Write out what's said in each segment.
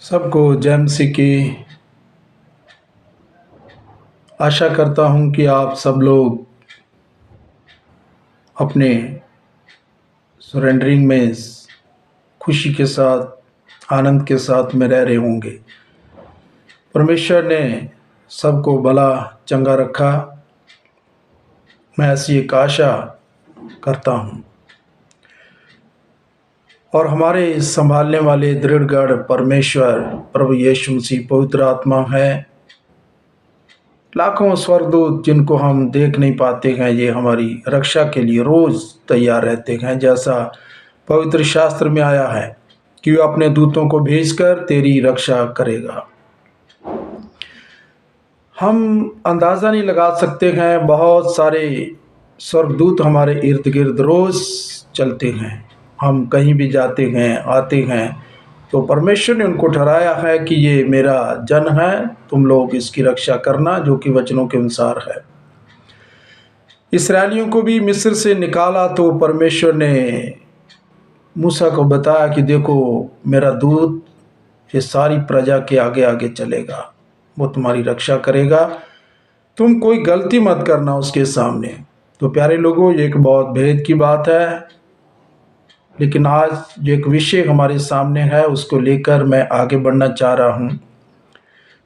सबको जय मसीह की। आशा करता हूं कि आप सब लोग अपने सरेंडरिंग में खुशी के साथ आनंद के साथ में रह रहे होंगे। परमेश्वर ने सबको भला चंगा रखा, मैं ऐसी एक आशा करता हूं। और हमारे संभालने वाले दृढ़गढ़ परमेश्वर प्रभु यीशु मसीह पवित्र आत्मा है। लाखों स्वर्गदूत जिनको हम देख नहीं पाते हैं, ये हमारी रक्षा के लिए रोज तैयार रहते हैं। जैसा पवित्र शास्त्र में आया है कि वह अपने दूतों को भेजकर तेरी रक्षा करेगा। हम अंदाज़ा नहीं लगा सकते हैं, बहुत सारे स्वर्गदूत हमारे इर्द गिर्द रोज चलते हैं। हम कहीं भी जाते हैं आते हैं तो परमेश्वर ने उनको ठहराया है कि ये मेरा जन है, तुम लोग इसकी रक्षा करना, जो कि वचनों के अनुसार है। इस्राएलियों को भी मिस्र से निकाला तो परमेश्वर ने मूसा को बताया कि देखो मेरा दूत ये सारी प्रजा के आगे आगे चलेगा, वो तुम्हारी रक्षा करेगा, तुम कोई गलती मत करना उसके सामने। तो प्यारे लोगों, ये एक बहुत भेद की बात है, लेकिन आज जो एक विषय हमारे सामने है उसको लेकर मैं आगे बढ़ना चाह रहा हूँ।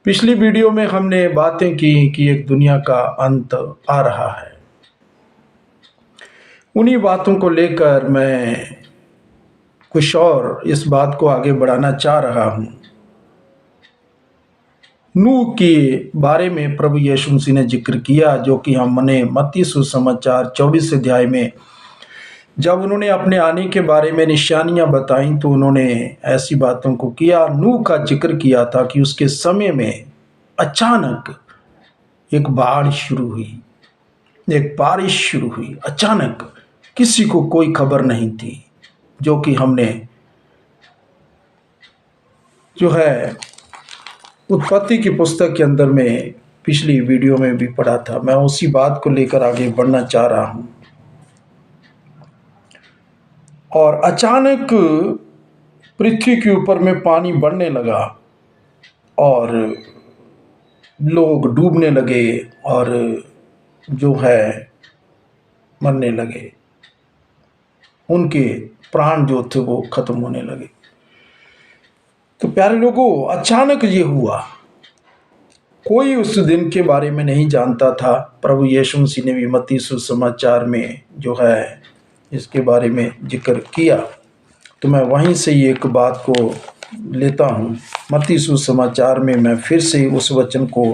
पिछली वीडियो में हमने बातें की कि एक दुनिया का अंत आ रहा है। उन्हीं बातों को लेकर मैं कुछ और इस बात को आगे बढ़ाना चाह रहा हूँ। नूह के बारे में प्रभु यीशु मसीह ने जिक्र किया, जो कि हमने मत्ती सुसमाचार 24 अध्याय में जब उन्होंने अपने आने के बारे में निशानियां बताई तो उन्होंने ऐसी बातों को किया। नूह का जिक्र किया था कि उसके समय में अचानक एक बाढ़ शुरू हुई, एक बारिश शुरू हुई अचानक, किसी को कोई खबर नहीं थी, जो कि हमने जो है उत्पत्ति की पुस्तक के अंदर में पिछली वीडियो में भी पढ़ा था। मैं उसी बात को लेकर आगे बढ़ना चाह रहा हूं। और अचानक पृथ्वी के ऊपर में पानी बढ़ने लगा और लोग डूबने लगे और जो है मरने लगे, उनके प्राण जो थे वो खत्म होने लगे। तो प्यारे लोगों, अचानक ये हुआ, कोई उस दिन के बारे में नहीं जानता था। प्रभु यीशु मसीह ने भी मत्ती सुसमाचार में जो है इसके बारे में जिक्र किया, तो मैं वहीं से ही एक बात को लेता हूँ। मत्ती सुसमाचार में मैं फिर से उस वचन को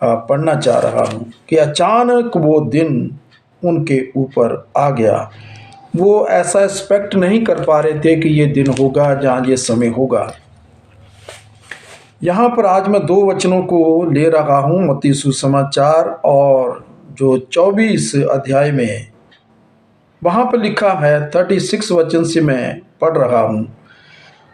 पढ़ना चाह रहा हूँ कि अचानक वो दिन उनके ऊपर आ गया। वो ऐसा एक्सपेक्ट नहीं कर पा रहे थे कि ये दिन होगा जहाँ ये समय होगा। यहाँ पर आज मैं 2 वचनों को ले रहा हूँ, मत्ती सुसमाचार और जो 24 अध्याय में वहाँ पर लिखा है 36 वचन से मैं पढ़ रहा हूँ।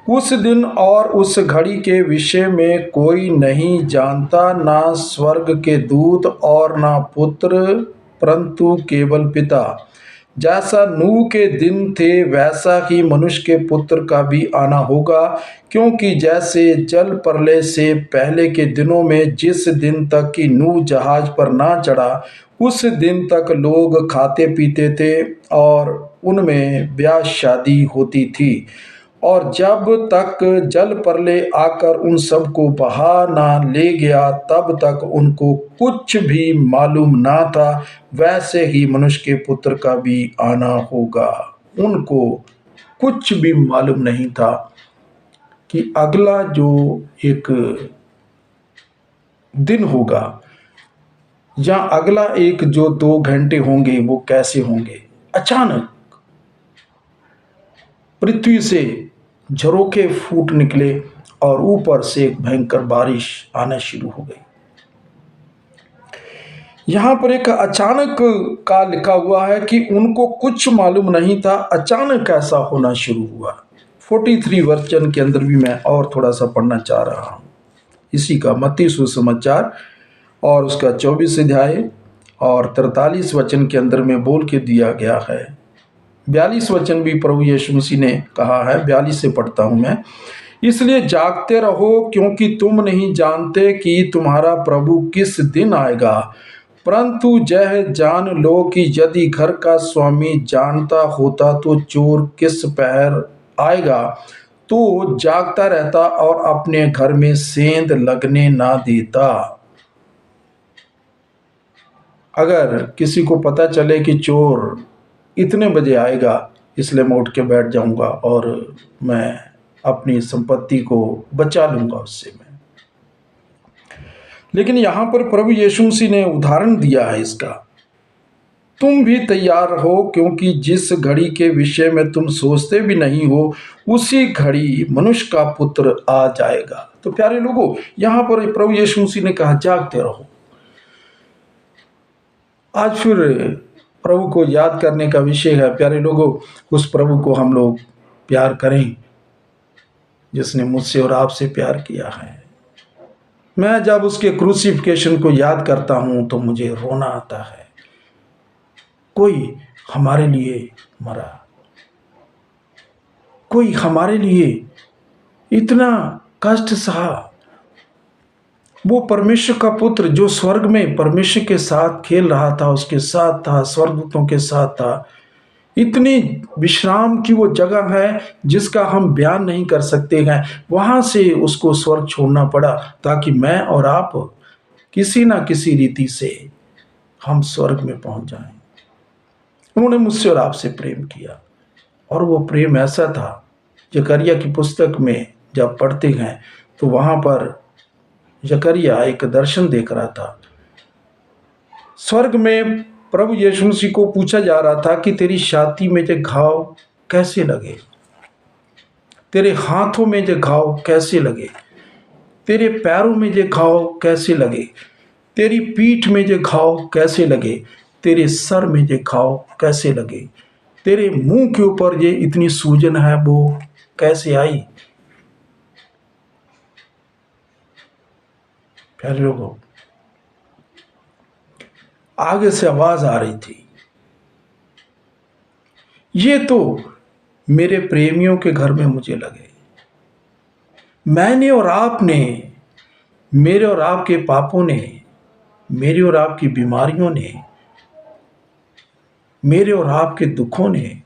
उस दिन और उस घड़ी के विषय में कोई नहीं जानता, ना स्वर्ग के दूत और ना पुत्र, परंतु केवल पिता। जैसा नूह के दिन थे वैसा ही मनुष्य के पुत्र का भी आना होगा। क्योंकि जैसे जल प्रलय से पहले के दिनों में जिस दिन तक कि नूह जहाज पर ना चढ़ा, उस दिन तक लोग खाते पीते थे और उनमें ब्याह शादी होती थी, और जब तक जल प्रलय आकर उन सबको बहा ना ले गया तब तक उनको कुछ भी मालूम ना था। वैसे ही मनुष्य के पुत्र का भी आना होगा। उनको कुछ भी मालूम नहीं था कि अगला जो एक दिन होगा या अगला एक जो 2 घंटे होंगे वो कैसे होंगे। अचानक पृथ्वी से झरोखे फूट निकले और ऊपर से एक भयंकर बारिश आना शुरू हो गई। यहाँ पर एक अचानक का लिखा हुआ है कि उनको कुछ मालूम नहीं था, अचानक ऐसा होना शुरू हुआ। 43 वचन के अंदर भी मैं और थोड़ा सा पढ़ना चाह रहा हूँ इसी का, मत्ती सुसमाचार और उसका 24 अध्याय और 43 वचन के अंदर में बोल के दिया गया है। 42 वचन भी प्रभु यीशु मसीह ने कहा है, 42 से पढ़ता हूँ मैं। इसलिए जागते रहो, क्योंकि तुम नहीं जानते कि तुम्हारा प्रभु किस दिन आएगा। परंतु यह जान लो कि यदि घर का स्वामी जानता होता तो चोर किस पहर आएगा, तो जागता रहता और अपने घर में सेंध लगने ना देता। अगर किसी को पता चले कि चोर इतने बजे आएगा, इसलिए मैं उठ के बैठ जाऊंगा और मैं अपनी संपत्ति को बचा लूंगा उससे मैं। लेकिन यहां पर प्रभु यीशु मसीह ने उदाहरण दिया है इसका, तुम भी तैयार रहो, क्योंकि जिस घड़ी के विषय में तुम सोचते भी नहीं हो, उसी घड़ी मनुष्य का पुत्र आ जाएगा। तो प्यारे लोगों, यहां पर प्रभु यीशु मसीह ने कहा जागते रहो। आज फिर प्रभु को याद करने का विषय है। प्यारे लोगों, उस प्रभु को हम लोग प्यार करें जिसने मुझसे और आपसे प्यार किया है। मैं जब उसके क्रूसिफिकेशन को याद करता हूं तो मुझे रोना आता है। कोई हमारे लिए मरा, कोई हमारे लिए इतना कष्ट सहा। वो परमेश्वर का पुत्र जो स्वर्ग में परमेश्वर के साथ खेल रहा था, उसके साथ था, स्वर्गदूतों के साथ था। इतनी विश्राम की वो जगह है जिसका हम बयान नहीं कर सकते हैं। वहां से उसको स्वर्ग छोड़ना पड़ा ताकि मैं और आप किसी ना किसी रीति से हम स्वर्ग में पहुंच जाएं। उन्होंने मुझसे और आपसे प्रेम किया, और वो प्रेम ऐसा था, जकरिया की पुस्तक में जब पढ़ते हैं तो वहां पर जकरिया एक दर्शन देख रहा था। स्वर्ग में प्रभु यीशु मसीह को पूछा जा रहा था कि तेरी छाती में जो घाव कैसे लगे, तेरे हाथों में जो घाव कैसे लगे, तेरे पैरों में जो घाव कैसे लगे, तेरी पीठ में जो घाव कैसे लगे, तेरे सर में जो घाव कैसे लगे, तेरे मुंह के ऊपर ये इतनी सूजन है वो कैसे आई। प्यारे लोगों, आगे से आवाज आ रही थी, ये तो मेरे प्रेमियों के घर में मुझे लगे। मैंने और आपने, मेरे और आपके पापों ने, मेरी और आपकी बीमारियों ने, मेरे और आपके दुखों ने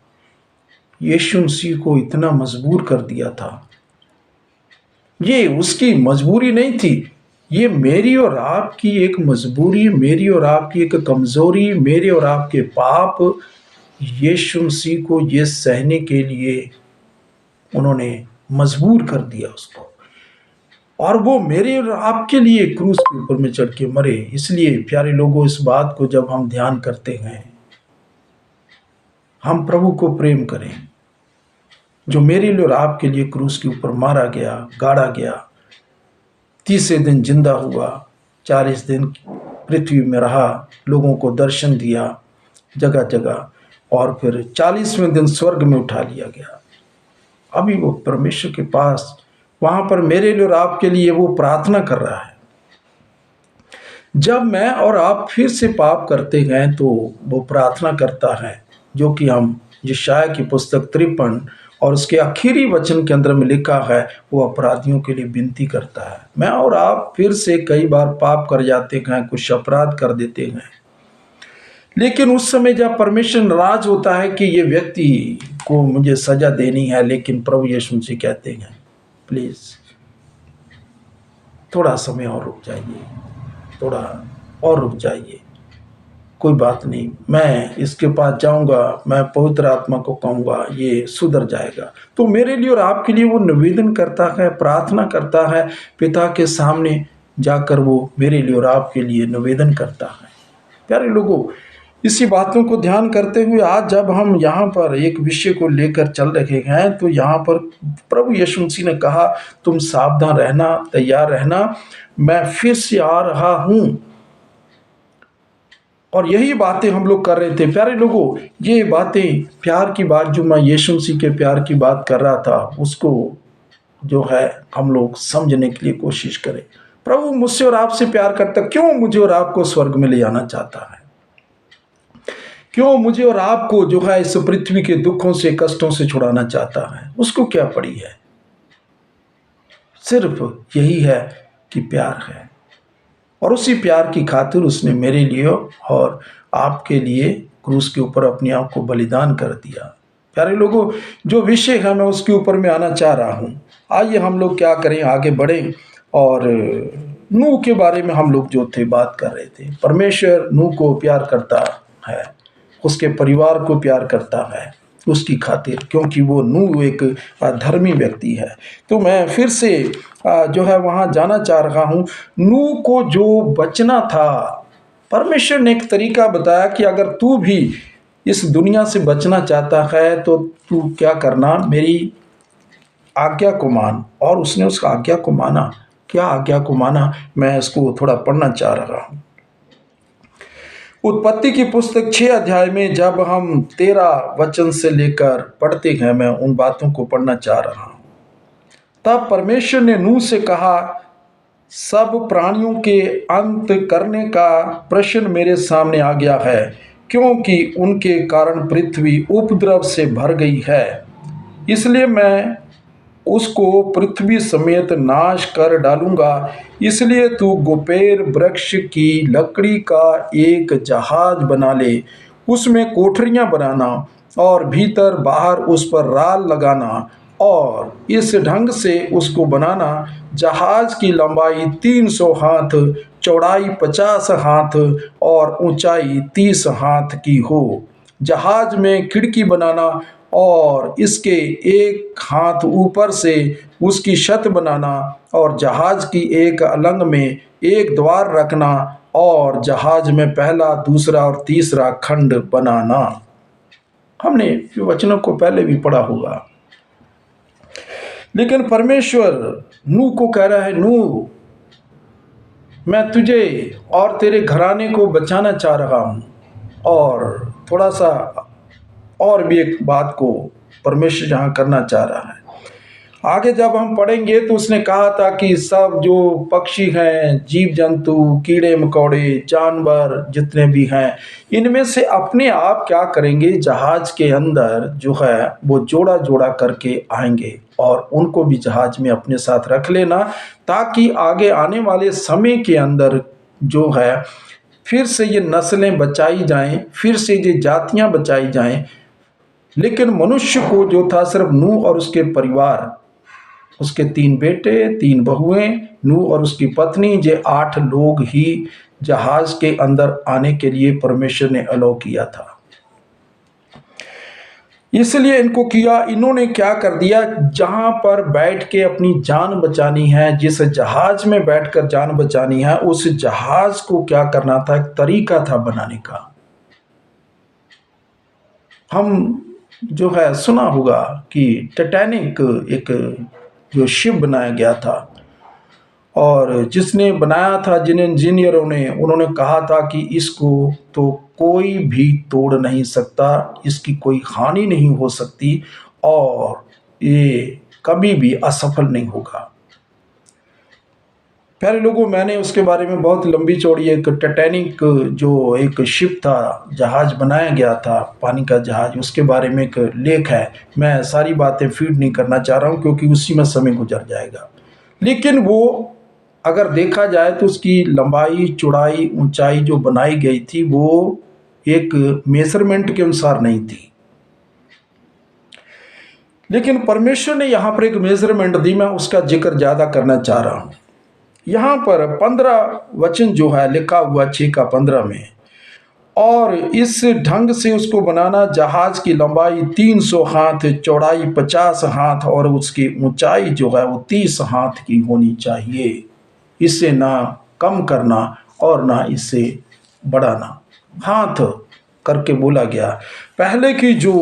यीशु मसीह को इतना मजबूर कर दिया था। ये उसकी मजबूरी नहीं थी, ये मेरी और आपकी एक मजबूरी, मेरी और आपकी एक कमजोरी, मेरे और आपके पाप यीशु मसीह को ये सहने के लिए उन्होंने मजबूर कर दिया उसको। और वो मेरे और आपके लिए क्रूस के ऊपर में चढ़ के मरे। इसलिए प्यारे लोगों, इस बात को जब हम ध्यान करते हैं, हम प्रभु को प्रेम करें जो मेरे लिए और आपके लिए क्रूस के ऊपर मारा गया, गाड़ा गया, तीसरे दिन जिंदा हुआ, 40 दिन पृथ्वी में रहा, लोगों को दर्शन दिया जगह जगह, और फिर 40वें दिन स्वर्ग में उठा लिया गया। अभी वो परमेश्वर के पास वहां पर मेरे लिए और आपके लिए वो प्रार्थना कर रहा है। जब मैं और आप फिर से पाप करते हैं तो वो प्रार्थना करता है, जो कि हम यशायाह की पुस्तक 53 और उसके आखिरी वचन के अंदर में लिखा है, वो अपराधियों के लिए विनती करता है। मैं और आप फिर से कई बार पाप कर जाते हैं, कुछ अपराध कर देते हैं, लेकिन उस समय जब परमेश्वर नाराज होता है कि ये व्यक्ति को मुझे सजा देनी है, लेकिन प्रभु यीशु मसीह कहते हैं प्लीज थोड़ा समय और रुक जाइए, थोड़ा और रुक जाइए, कोई बात नहीं, मैं इसके पास जाऊंगा, मैं पवित्र आत्मा को कहूंगा, ये सुधर जाएगा। तो मेरे लिए और आपके लिए वो निवेदन करता है, प्रार्थना करता है, पिता के सामने जाकर वो मेरे लिए और आपके लिए निवेदन करता है। प्यारे लोगों, इसी बातों को ध्यान करते हुए आज जब हम यहाँ पर एक विषय को लेकर चल रहे हैं, तो यहाँ पर प्रभु यीशु मसीह ने कहा तुम सावधान रहना, तैयार रहना, मैं फिर से आ रहा हूं। और यही बातें हम लोग कर रहे थे। प्यारे लोगों, ये बातें, प्यार की बात जो मैं यीशु मसीह के प्यार की बात कर रहा था, उसको जो है हम लोग समझने के लिए कोशिश करें। प्रभु मुझसे और आपसे प्यार करता, क्यों मुझे और आपको स्वर्ग में ले जाना चाहता है, क्यों मुझे और आपको जो है इस पृथ्वी के दुखों से, कष्टों से छुड़ाना चाहता है, उसको क्या पड़ी है। सिर्फ यही है कि प्यार है, और उसी प्यार की खातिर उसने मेरे लिए और आपके लिए क्रूस के ऊपर अपने आप को बलिदान कर दिया। प्यारे लोगों, जो विषय है मैं उसके ऊपर में आना चाह रहा हूँ। आइए हम लोग क्या करें, आगे बढ़ें। और नूह के बारे में हम लोग जो थे बात कर रहे थे। परमेश्वर नूह को प्यार करता है, उसके परिवार को प्यार करता है उसकी खातिर, क्योंकि वो नूह एक धर्मी व्यक्ति है। तो मैं फिर से जो है वहाँ जाना चाह रहा हूँ। नूह को जो बचना था, परमेश्वर ने एक तरीका बताया कि अगर तू भी इस दुनिया से बचना चाहता है तो तू क्या करना, मेरी आज्ञा को मान। और उसने उस आज्ञा को माना। क्या आज्ञा को माना, मैं इसको थोड़ा पढ़ना चाह रहा हूँ। उत्पत्ति की पुस्तक 6 अध्याय में जब हम 13 वचन से लेकर पढ़ते हैं, मैं उन बातों को पढ़ना चाह रहा हूँ। तब परमेश्वर ने नूह से कहा, सब प्राणियों के अंत करने का प्रश्न मेरे सामने आ गया है, क्योंकि उनके कारण पृथ्वी उपद्रव से भर गई है। इसलिए मैं उसको पृथ्वी समेत नाश कर डालूंगा। इसलिए तू गोपेर वृक्ष की लकड़ी का एक जहाज बना ले, उसमें कोठरियां बनाना और भीतर बाहर उस पर राल लगाना, और इस ढंग से उसको बनाना, जहाज की लंबाई 300 हाथ, चौड़ाई 50 हाथ और ऊंचाई 30 हाथ की हो। जहाज में खिड़की बनाना और इसके एक हाथ ऊपर से उसकी छत बनाना, और जहाज की एक अलंग में एक द्वार रखना, और जहाज में पहला, दूसरा और तीसरा खंड बनाना। हमने वचनों को पहले भी पढ़ा होगा। लेकिन परमेश्वर नूह को कह रहा है, नूह, मैं तुझे और तेरे घराने को बचाना चाह रहा हूं। और थोड़ा सा और भी एक बात को परमेश्वर यहाँ करना चाह रहा है। आगे जब हम पढ़ेंगे तो उसने कहा था कि सब जो पक्षी हैं, जीव जंतु, कीड़े मकोड़े, जानवर जितने भी हैं, इनमें से अपने आप क्या करेंगे, जहाज के अंदर जो है वो जोड़ा जोड़ा करके आएंगे, और उनको भी जहाज में अपने साथ रख लेना, ताकि आगे आने वाले समय के अंदर जो है फिर से ये नस्लें बचाई जाएं, फिर से ये जातियां बचाई जाएं। लेकिन मनुष्य को जो था, सिर्फ नूह और उसके परिवार, उसके 3 बेटे 3 बहुएं, नूह और उसकी पत्नी, ये 8 लोग ही जहाज के अंदर आने के लिए परमेश्वर ने अलाउ किया था। इसलिए इनको किया, इन्होंने क्या कर दिया, जहां पर बैठ के अपनी जान बचानी है, जिस जहाज में बैठकर जान बचानी है, उस जहाज को क्या करना था, एक तरीका था बनाने का। हम जो है सुना होगा कि टाइटैनिक एक जो शिप बनाया गया था, और जिसने बनाया था, जिन इंजीनियरों ने, उन्होंने कहा था कि इसको तो कोई भी तोड़ नहीं सकता, इसकी कोई हानि नहीं हो सकती, और ये कभी भी असफल नहीं होगा। प्यारे लोगों, मैंने उसके बारे में बहुत लंबी चौड़ी, एक टाइटैनिक जो एक शिप था, जहाज बनाया गया था, पानी का जहाज, उसके बारे में एक लेख है। मैं सारी बातें फीड नहीं करना चाह रहा हूँ, क्योंकि उसी में समय गुजर जाएगा। लेकिन वो अगर देखा जाए तो उसकी लंबाई, चौड़ाई, ऊंचाई जो बनाई गई थी, वो एक मेजरमेंट के अनुसार नहीं थी। लेकिन परमेश्वर ने यहाँ पर एक मेजरमेंट दी, मैं उसका जिक्र ज़्यादा करना चाह रहा हूँ। यहाँ पर 15 वचन जो है लिखा हुआ 6 का 15 में, और इस ढंग से उसको बनाना, जहाज की लंबाई 300 हाथ, चौड़ाई 50 हाथ और उसकी ऊंचाई जो है वो 30 हाथ की होनी चाहिए। इससे ना कम करना और ना इससे बढ़ाना। हाथ करके बोला गया। पहले की जो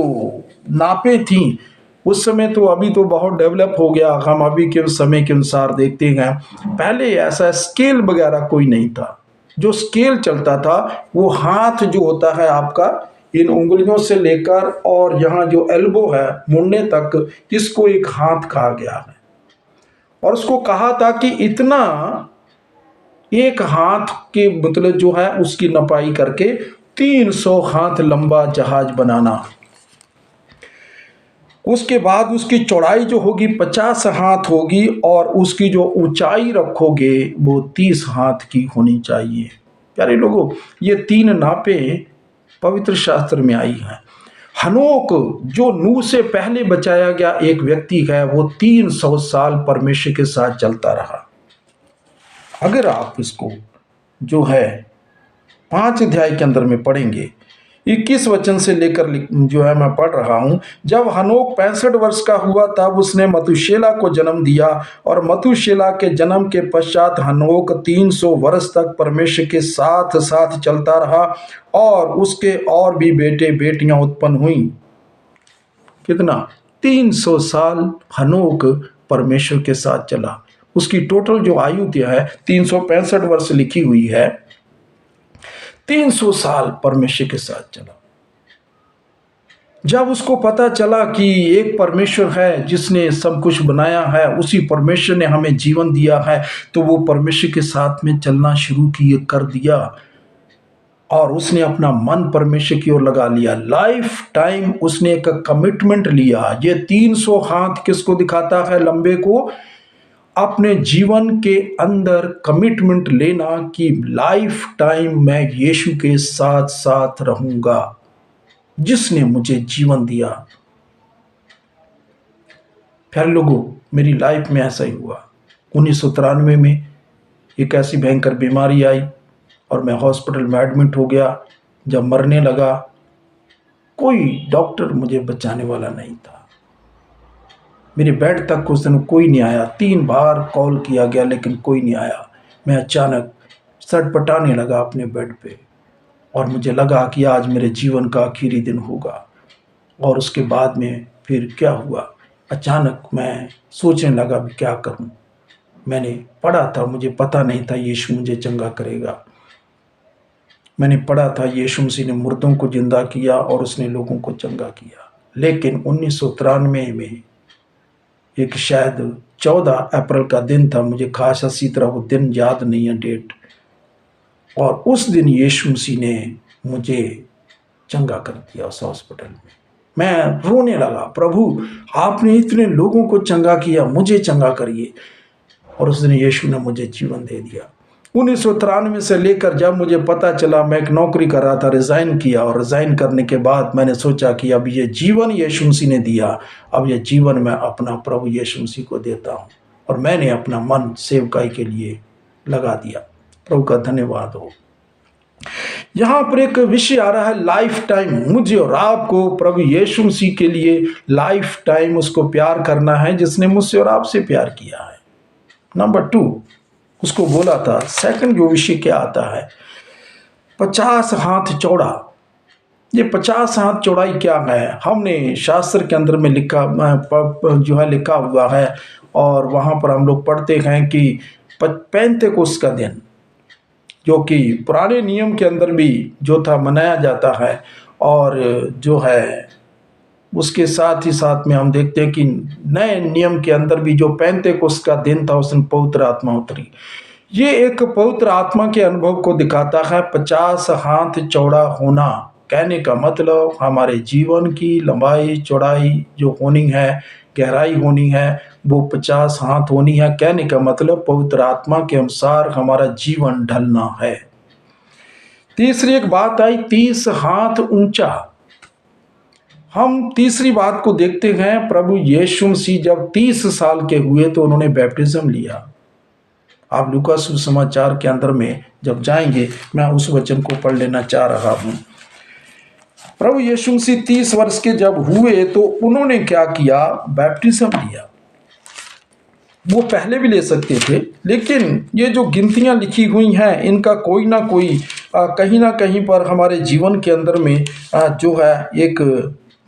नापें थी उस समय, तो अभी तो बहुत डेवलप हो गया, हम अभी के समय के अनुसार देखते हैं। पहले ऐसा स्केल वगैरह कोई नहीं था। जो स्केल चलता था वो हाथ जो होता है आपका, इन उंगलियों से लेकर और यहाँ जो एल्बो है मुड़ने तक, इसको एक हाथ कहा गया है। और उसको कहा था कि इतना एक हाथ के मतलब जो है उसकी नपाई करके 300 हाथ लंबा जहाज बनाना। उसके बाद उसकी चौड़ाई जो होगी 50 हाथ होगी और उसकी जो ऊंचाई रखोगे वो 30 हाथ की होनी चाहिए। प्यारे लोगों, ये 3 नापें पवित्र शास्त्र में आई हैं। हनोक जो नूह से पहले बचाया गया एक व्यक्ति है, वो 300 साल परमेश्वर के साथ चलता रहा। अगर आप इसको जो है 5 अध्याय के अंदर में पढ़ेंगे, 21 वचन से लेकर जो है मैं पढ़ रहा हूं। जब हनोक 65 वर्ष का हुआ तब उसने मतुशेला को जन्म दिया, और मतुशेला के जन्म के पश्चात हनोक 300 वर्ष तक परमेश्वर के साथ साथ चलता रहा, और उसके और भी बेटे बेटियां उत्पन्न हुई। कितना? 300 साल हनोक परमेश्वर के साथ चला। उसकी टोटल जो आयु है 365 वर्ष लिखी हुई है। 300 साल परमेश्वर के साथ चला। जब उसको पता चला कि एक परमेश्वर है जिसने सब कुछ बनाया है, उसी परमेश्वर ने हमें जीवन दिया है, तो वो परमेश्वर के साथ में चलना शुरू कर दिया, और उसने अपना मन परमेश्वर की ओर लगा लिया। लाइफ टाइम उसने एक कमिटमेंट लिया। ये 300 हाथ किसको दिखाता है? लंबे को। अपने जीवन के अंदर कमिटमेंट लेना कि लाइफ टाइम मैं यीशु के साथ साथ रहूंगा जिसने मुझे जीवन दिया। प्यारे लोगों, मेरी लाइफ में ऐसा ही हुआ। 1993 में एक ऐसी भयंकर बीमारी आई और मैं हॉस्पिटल में एडमिट हो गया। जब मरने लगा, कोई डॉक्टर मुझे बचाने वाला नहीं था। मेरे बेड तक उस दिन कोई नहीं आया। 3 बार कॉल किया गया लेकिन कोई नहीं आया। मैं अचानक सटपटाने लगा अपने बेड पे, और मुझे लगा कि आज मेरे जीवन का आखिरी दिन होगा। और उसके बाद में फिर क्या हुआ, अचानक मैं सोचने लगा भी क्या करूं। मैंने पढ़ा था, मुझे पता नहीं था यीशु मुझे चंगा करेगा। मैंने पढ़ा था यीशु मसीह ने मुर्दों को जिंदा किया और उसने लोगों को चंगा किया। लेकिन 1993 में एक शायद 14 अप्रैल का दिन था, मुझे खास अच्छी तरह वो दिन याद नहीं है, डेट। और उस दिन यीशु मसीह ने मुझे चंगा कर दिया उस हॉस्पिटल में। मैं रोने लगा, प्रभु आपने इतने लोगों को चंगा किया, मुझे चंगा करिए। और उस दिन यीशु ने मुझे जीवन दे दिया। 1993 से लेकर जब मुझे पता चला, मैं एक नौकरी कर रहा था, रिज़ाइन किया, और रिज़ाइन करने के बाद मैंने सोचा कि अब ये जीवन यीशु मसीह ने दिया, अब ये जीवन मैं अपना प्रभु यीशु मसीह को देता हूँ। और मैंने अपना मन सेवकाई के लिए लगा दिया। प्रभु का धन्यवाद हो। यहाँ पर एक विषय आ रहा है, लाइफ टाइम। मुझे और आपको प्रभु यीशु मसीह के लिए लाइफ टाइम उसको प्यार करना है जिसने मुझसे और आपसे प्यार किया है। नंबर 2 उसको बोला था। सेकंड जो विषय क्या आता है, 50 हाथ चौड़ा। ये 50 हाथ चौड़ाई क्या है? हमने शास्त्र के अंदर में लिखा हुआ है, और वहाँ पर हम लोग पढ़ते हैं कि पेंतेकोस्त का दिन, जो कि पुराने नियम के अंदर भी जो था मनाया जाता है, और जो है उसके साथ ही साथ में हम देखते हैं कि नए नियम के अंदर भी जो पेंतेकोस्त का दिन था उस दिन पवित्र आत्मा उतरी। ये एक पवित्र आत्मा के अनुभव को दिखाता है। 50 हाथ चौड़ा होना कहने का मतलब हमारे जीवन की लंबाई चौड़ाई जो होनी है, गहराई होनी है, वो 50 हाथ होनी है। कहने का मतलब पवित्र आत्मा के अनुसार हमारा जीवन ढलना है। तीसरी एक बात आई, 30 हाथ ऊंचा। हम तीसरी बात को देखते हैं, प्रभु यीशु मसीह जब 30 साल के हुए तो उन्होंने बैप्टिज्म लिया। आप लूका सुसमाचार के अंदर में जब जाएंगे, मैं उस वचन को पढ़ लेना चाह रहा हूं। प्रभु यीशु मसीह 30 वर्ष के जब हुए तो उन्होंने क्या किया? बैप्टिज्म लिया। वो पहले भी ले सकते थे, लेकिन ये जो गिनतियां लिखी हुई हैं इनका कोई ना कोई कहीं ना कहीं पर हमारे जीवन के अंदर में जो है एक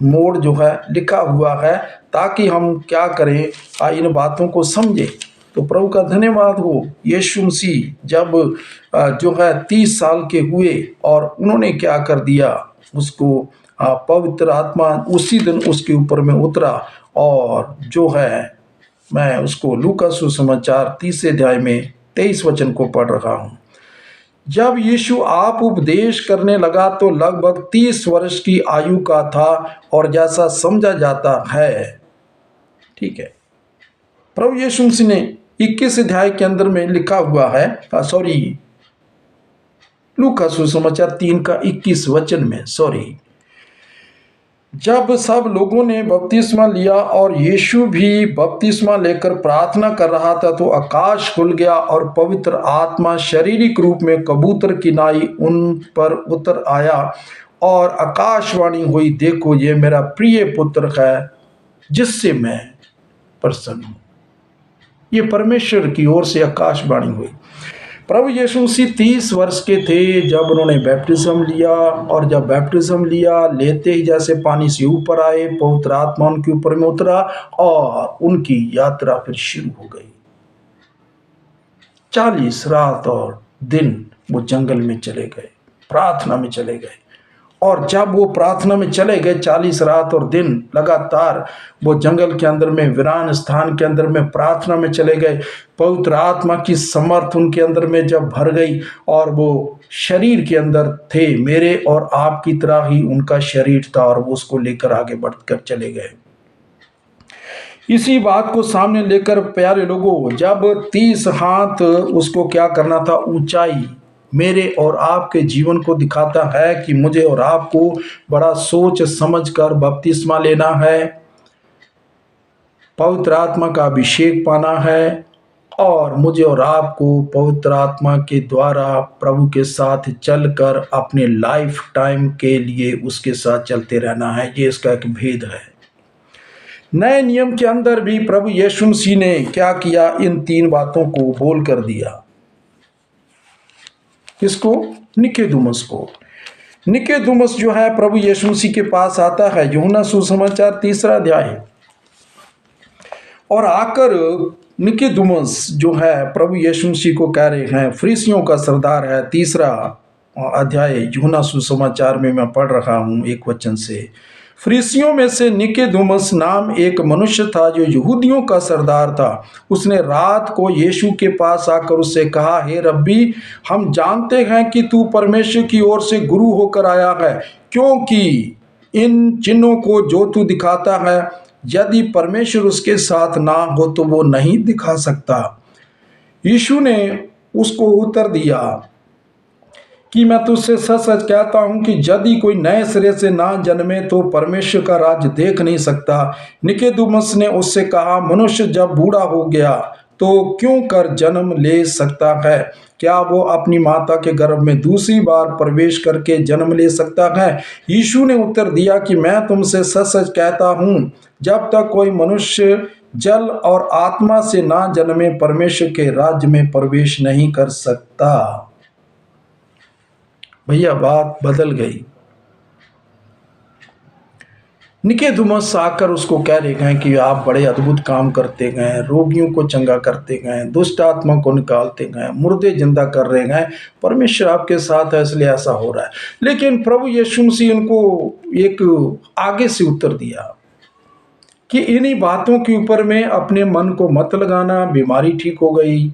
मोड़ जो है लिखा हुआ है, ताकि हम क्या करें, इन बातों को समझें। तो प्रभु का धन्यवाद हो। यीशु मसीह जब जो है 30 साल के हुए और उन्होंने क्या कर दिया, उसको पवित्र आत्मा उसी दिन उसके ऊपर में उतरा, और जो है मैं उसको लूका सुसमाचार 30 अध्याय में 23 वचन को पढ़ रहा हूँ। जब यीशु आप उपदेश करने लगा तो लगभग 30 वर्ष की आयु का था और जैसा समझा जाता है, ठीक है, प्रभु यीशु मसीह ने 21 अध्याय के अंदर में लिखा हुआ है, लूका सुसमाचार 3 का 21 वचन में, जब सब लोगों ने बपतिस्मा लिया और यीशु भी बपतिस्मा लेकर प्रार्थना कर रहा था तो आकाश खुल गया और पवित्र आत्मा शारीरिक रूप में कबूतर की नाई उन पर उतर आया और आकाशवाणी हुई, देखो ये मेरा प्रिय पुत्र है जिससे मैं प्रसन्न हूँ। ये परमेश्वर की ओर से आकाशवाणी हुई। प्रभु यीशु मसीह 30 वर्ष के थे जब उन्होंने बैप्टिज्म लिया, और जब बैप्टिज्म लिया लेते ही जैसे पानी से ऊपर आए, पवित्र आत्मा उनके ऊपर में उतरा और उनकी यात्रा फिर शुरू हो गई। 40 रात और दिन वो जंगल में चले गए, प्रार्थना में चले गए। और जब वो प्रार्थना में चले गए 40 रात और दिन लगातार वो जंगल के अंदर में वीरान स्थान के अंदर में प्रार्थना में चले गए, पवित्र आत्मा की समर्थ उनके अंदर में जब भर गई और वो शरीर के अंदर थे, मेरे और आपकी तरह ही उनका शरीर था और वो उसको लेकर आगे बढ़कर चले गए। इसी बात को सामने लेकर प्यारे लोगों, जब 30 हाथ उसको क्या करना था, ऊंचाई मेरे और आपके जीवन को दिखाता है कि मुझे और आपको बड़ा सोच समझकर बपतिस्मा लेना है, पवित्र आत्मा का अभिषेक पाना है और मुझे और आपको पवित्र आत्मा के द्वारा प्रभु के साथ चलकर अपने लाइफ टाइम के लिए उसके साथ चलते रहना है। ये इसका एक भेद है। नए नियम के अंदर भी प्रभु यीशु मसीह ने क्या किया, इन 3 बातों को बोल कर दिया। किसको? निकोदेमुस को। निकोदेमुस जो है प्रभु यीशु मसीह के पास आता है, यूहन्ना सुसमाचार 3 अध्याय, और आकर निकोदेमुस जो है प्रभु यीशु मसीह को कह रहे हैं, फरीसियों का सरदार है। 3 अध्याय यूहन्ना सुसमाचार में मैं पढ़ रहा हूँ 1 वचन से। फरीसियों में से निकोदेमुस नाम एक मनुष्य था जो यहूदियों का सरदार था। उसने रात को यीशु के पास आकर उससे कहा, हे रब्बी, हम जानते हैं कि तू परमेश्वर की ओर से गुरु होकर आया है, क्योंकि इन चिन्हों को जो तू दिखाता है, यदि परमेश्वर उसके साथ ना हो तो वो नहीं दिखा सकता। यीशु ने उसको उत्तर दिया कि मैं तुझसे सच सच कहता हूं कि यदि कोई नए सिरे से ना जन्मे तो परमेश्वर का राज्य देख नहीं सकता। निकोदेमुस ने उससे कहा, मनुष्य जब बूढ़ा हो गया तो क्यों कर जन्म ले सकता है? क्या वो अपनी माता के गर्भ में दूसरी बार प्रवेश करके जन्म ले सकता है? यीशु ने उत्तर दिया कि मैं तुमसे सच सच कहता हूँ, जब तक कोई मनुष्य जल और आत्मा से ना जन्मे परमेश्वर के राज्य में प्रवेश नहीं कर सकता। भैया बात बदल गई। निकोदेमुस आकर उसको कह रहे हैं कि आप बड़े अद्भुत काम करते गए, रोगियों को चंगा करते गए, दुष्ट आत्मा को निकालते गए, मुर्दे जिंदा कर रहे हैं, परमेश्वर आपके साथ है इसलिए ऐसा हो रहा है। लेकिन प्रभु यीशु मसीह उनको एक आगे से उत्तर दिया कि इन्हीं बातों के ऊपर में अपने मन को मत लगाना। बीमारी ठीक हो गई,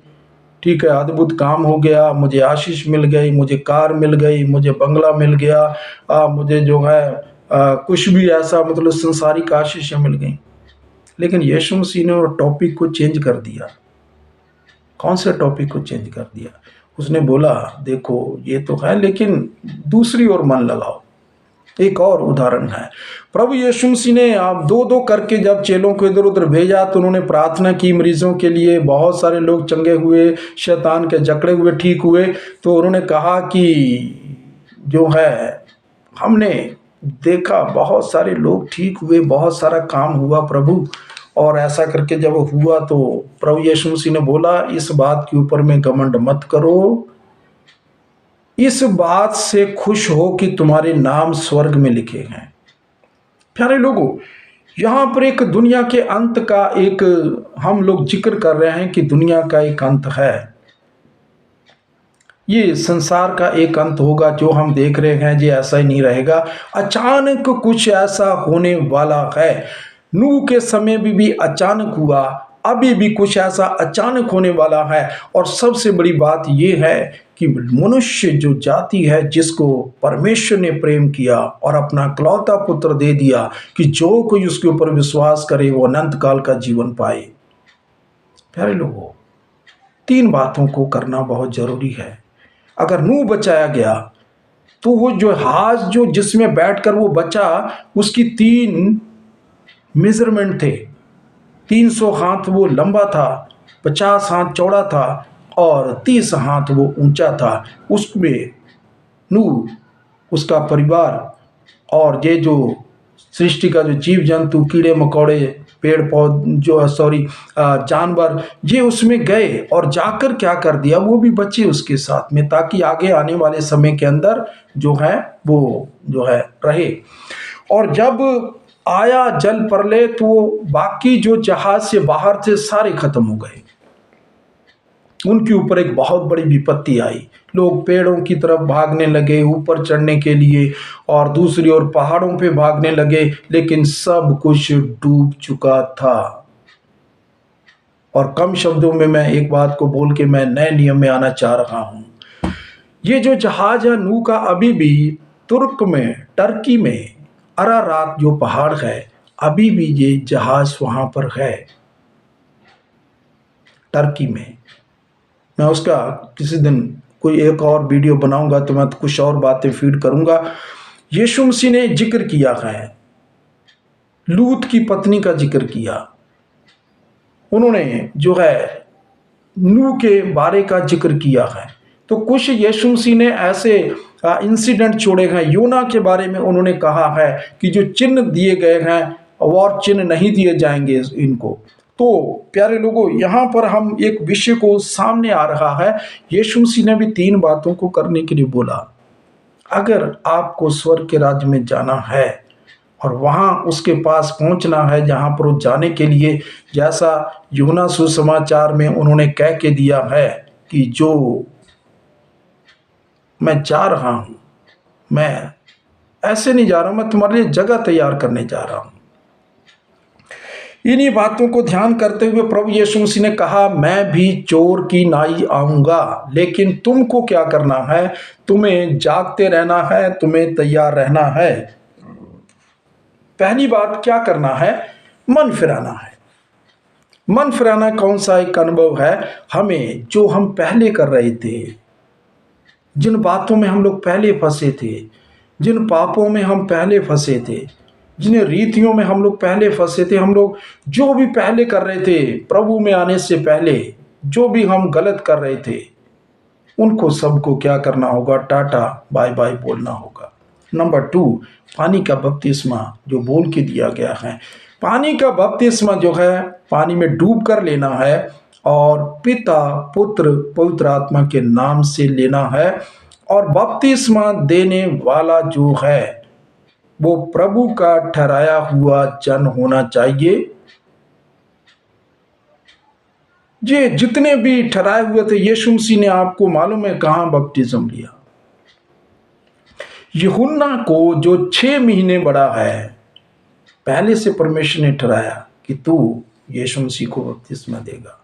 ठीक है, अद्भुत काम हो गया, मुझे आशीष मिल गई, मुझे कार मिल गई, मुझे बंगला मिल गया, मुझे जो है कुछ भी ऐसा मतलब संसारिक आशीषें मिल गई। लेकिन यीशु मसीह ने टॉपिक को चेंज कर दिया। कौन से टॉपिक को चेंज कर दिया? उसने बोला, देखो ये तो है लेकिन दूसरी ओर मन लगाओ। एक और उदाहरण है, प्रभु यीशु मसीह ने आप 2-2 करके जब चेलों को इधर उधर भेजा तो उन्होंने प्रार्थना की मरीजों के लिए। बहुत सारे लोग चंगे हुए, शैतान के जकड़े हुए ठीक हुए। तो उन्होंने कहा कि जो है हमने देखा बहुत सारे लोग ठीक हुए, बहुत सारा काम हुआ प्रभु। और ऐसा करके जब हुआ तो प्रभु यीशु मसीह ने बोला, इस बात के ऊपर में घमंड मत करो, इस बात से खुश हो कि तुम्हारे नाम स्वर्ग में लिखे हैं। प्यारे लोगों, यहाँ पर एक दुनिया के अंत का एक हम लोग जिक्र कर रहे हैं कि दुनिया का एक अंत है। ये संसार का एक अंत होगा जो हम देख रहे हैं, ये ऐसा ही नहीं रहेगा। अचानक कुछ ऐसा होने वाला है। नूह के समय भी अचानक हुआ, अभी भी कुछ ऐसा अचानक होने वाला है। और सबसे बड़ी बात यह है कि मनुष्य जो जाति है, जिसको परमेश्वर ने प्रेम किया और अपना इकलौता पुत्र दे दिया, कि जो कोई उसके ऊपर विश्वास करे वो अनंत काल का जीवन पाए। प्यारे लोगों, तीन बातों को करना बहुत जरूरी है। अगर नूह बचाया गया तो वो जो जहाज जो जिसमें बैठकर वो बचा, उसकी तीन मेजरमेंट थे। 300 हाथ वो लंबा था, 50 हाथ चौड़ा था और 30 हाथ वो ऊंचा था। उसमें नूह, उसका परिवार और ये जो सृष्टि का जो जीव जंतु, कीड़े मकोड़े, पेड़ पौधे जो जानवर, ये उसमें गए और जाकर क्या कर दिया, वो भी बचे उसके साथ में, ताकि आगे आने वाले समय के अंदर जो है वो जो है रहे। और जब आया जल प्रलय तो बाकी जो जहाज से बाहर थे सारे खत्म हो गए। उनके ऊपर एक बहुत बड़ी विपत्ति आई। लोग पेड़ों की तरफ भागने लगे ऊपर चढ़ने के लिए, और दूसरी ओर पहाड़ों पे भागने लगे, लेकिन सब कुछ डूब चुका था। और कम शब्दों में मैं एक बात को बोल के मैं नए नियम में आना चाह रहा हूं। ये जो जहाज है नूह का, अभी भी तुर्क में, टर्की में अरारात जो पहाड़ है, अभी भी ये जहाज वहां पर है, टर्की में। मैं उसका किसी दिन कोई एक और वीडियो बनाऊंगा तो मैं कुछ और बातें फीड करूंगा। यीशु मसीह ने जिक्र किया है, लूत की पत्नी का जिक्र किया, उन्होंने जो है नूह के बारे का जिक्र किया है। तो कुछ यीशु मसीह ने ऐसे इंसिडेंट छोड़े हैं। योना के बारे में उन्होंने कहा है कि जो चिन्ह दिए गए हैं और चिन्ह नहीं दिए जाएंगे इनको। तो प्यारे लोगों, यहाँ पर हम एक विषय को सामने आ रहा है। यीशु मसीह ने भी तीन बातों को करने के लिए बोला। अगर आपको स्वर्ग के राज्य में जाना है और वहां उसके पास पहुंचना है जहां पर वो जाने के लिए, जैसा यूहन्ना सुसमाचार में उन्होंने कह के दिया है कि जो मैं जा रहा हूं, मैं ऐसे नहीं जा रहा हूं, मैं तुम्हारे लिए जगह तैयार करने जा रहा हूं। इन्हीं बातों को ध्यान करते हुए प्रभु यीशु मसीह ने कहा, मैं भी चोर की नाई आऊंगा, लेकिन तुमको क्या करना है, तुम्हें जागते रहना है, तुम्हें तैयार रहना है। पहली बात क्या करना है, मन फिराना है। मन फिराना कौन सा एक अनुभव है हमें, जो हम पहले कर रहे थे, जिन बातों में हम लोग पहले फंसे थे, जिन पापों में हम पहले फंसे थे, जिन रीतियों में हम लोग पहले फंसे थे, हम लोग जो भी पहले कर रहे थे प्रभु में आने से पहले, जो भी हम गलत कर रहे थे, उनको सबको क्या करना होगा, टाटा बाय बाय बोलना होगा। नंबर 2, पानी का बपतिस्मा जो बोल के दिया गया है। पानी का बपतिस्मा जो है पानी में डूब कर लेना है और पिता पुत्र पवित्र आत्मा के नाम से लेना है। और बपतिस्मा देने वाला जो है वो प्रभु का ठहराया हुआ जन होना चाहिए। ये जितने भी ठहराए हुए थे, यीशु मसीह ने आपको मालूम है कहां बपतिस्म लिया। यूहन्ना को जो 6 महीने बड़ा है, पहले से परमेश्वर ने ठहराया कि तू यीशु मसीह को बपतिस्मा देगा।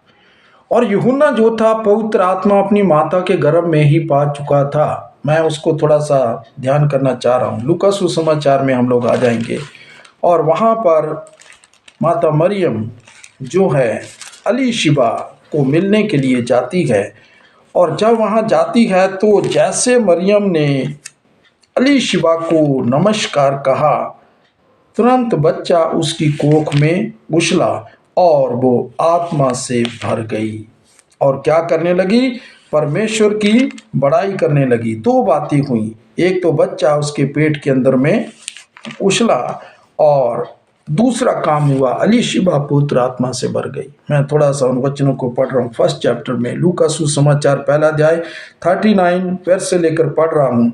और यूहन्ना जो था पवित्र आत्मा अपनी माता के गर्भ में ही पा चुका था। मैं उसको थोड़ा सा ध्यान करना चाह रहा हूँ। लूका सुसमाचार में हम लोग आ जाएंगे और वहाँ पर माता मरियम जो है अलीशिबा को मिलने के लिए जाती है। और जब वहाँ जाती है तो जैसे मरियम ने अलीशिबा को नमस्कार कहा, तुरंत बच्चा उसकी कोख में उछला और वो आत्मा से भर गई और क्या करने लगी, परमेश्वर की बड़ाई करने लगी। 2 बातें हुई, एक तो बच्चा उसके पेट के अंदर में उछला और दूसरा काम हुआ, अलीशिबा पुत्र आत्मा से भर गई। मैं थोड़ा सा उन वचनों को पढ़ रहा हूँ। 1 चैप्टर में लूका सुसमाचार 1 अध्याय 39 वर्ष से लेकर पढ़ रहा हूँ।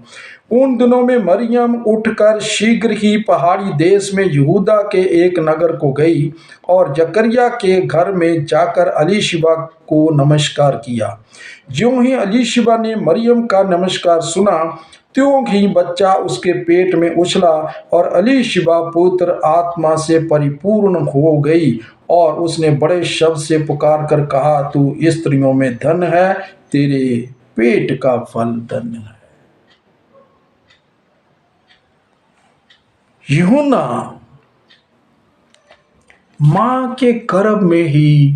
उन दिनों में मरियम उठकर शीघ्र ही पहाड़ी देश में यहूदा के एक नगर को गई और जकरिया के घर में जाकर अलीशिबा को नमस्कार किया। ज्यों ही अलीशिबा ने मरियम का नमस्कार सुना, त्यों ही बच्चा उसके पेट में उछला और अलीशिबा पुत्र आत्मा से परिपूर्ण हो गई और उसने बड़े शब्द से पुकार कर कहा, तू स्त्रियों में धन है, तेरे पेट का फल धन्य है। यूहन्ना मां के गर्भ में ही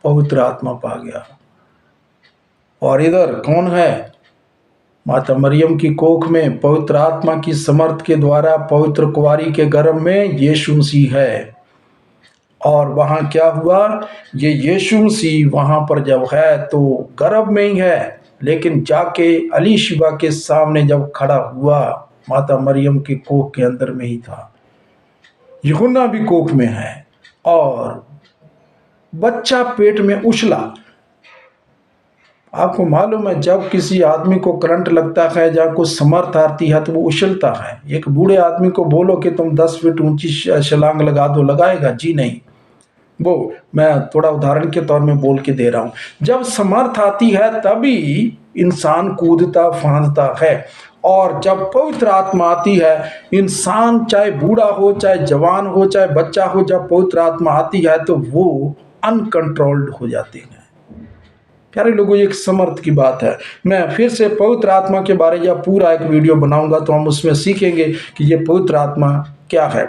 पवित्र आत्मा पा गया। और इधर कौन है? माता मरियम की कोख में पवित्र आत्मा की समर्थ के द्वारा पवित्र कुंवारी के गर्भ में यीशु मसीह है। और वहां क्या हुआ? ये यीशु मसीह वहां पर जब है तो गर्भ में ही है, लेकिन जाके अली शिबा के सामने जब खड़ा हुआ, माता मरियम की कोख के अंदर में ही था। यूहन्ना भी कोख में है और बच्चा पेट में उछला। आपको मालूम है, जब किसी आदमी को करंट लगता है, जब कुछ समर्थ आती है तो वो उछलता है। एक बूढ़े आदमी को बोलो कि तुम 10 फीट ऊंची छलांग लगा दो, लगाएगा? जी नहीं। वो मैं थोड़ा उदाहरण के तौर में बोल के दे रहा हूं। जब समर्थ आती है तभी इंसान कूदता फांदता है। और जब पवित्र आत्मा आती है, इंसान चाहे बूढ़ा हो, चाहे जवान हो, चाहे बच्चा हो, जब पवित्र आत्मा आती है तो वो अनकंट्रोल्ड हो जाते हैं। प्यारे लोगों, एक समर्थ की बात है। मैं फिर से पवित्र आत्मा के बारे में पूरा एक वीडियो बनाऊंगा, तो हम उसमें सीखेंगे कि ये पवित्र आत्मा क्या है।